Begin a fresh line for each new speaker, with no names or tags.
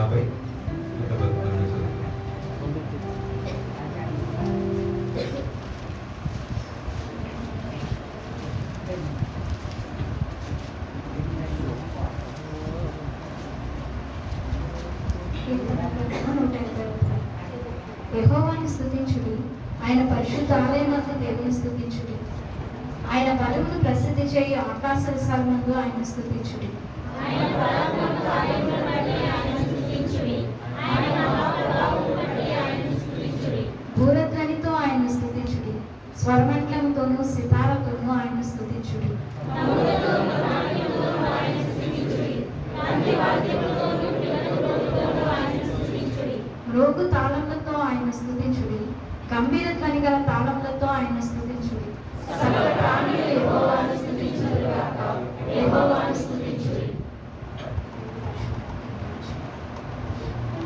50
యెహోవాను స్తుతించుడి, ఆయన పరిశుద్ధ ఆలయమందు దేవుని స్తుతించుడి, ఆయన బలమును ప్రసిద్ధి చేయి ఆకాశ విశాలమందు ఆయన స్తుతించుడి. భూరధ్వనితో ఆయన స్తుతించుడి, స్వరమండలముతోనూ సితారతోనూ ఆయన స్తుతించుడి. రోగు తాళములతో ఆయన స్తుతించుడి, గంభీర ధ్వని గల తాళములతో ఆయన స్తుతించుడి. సకల ప్రాణులు యెహోవాను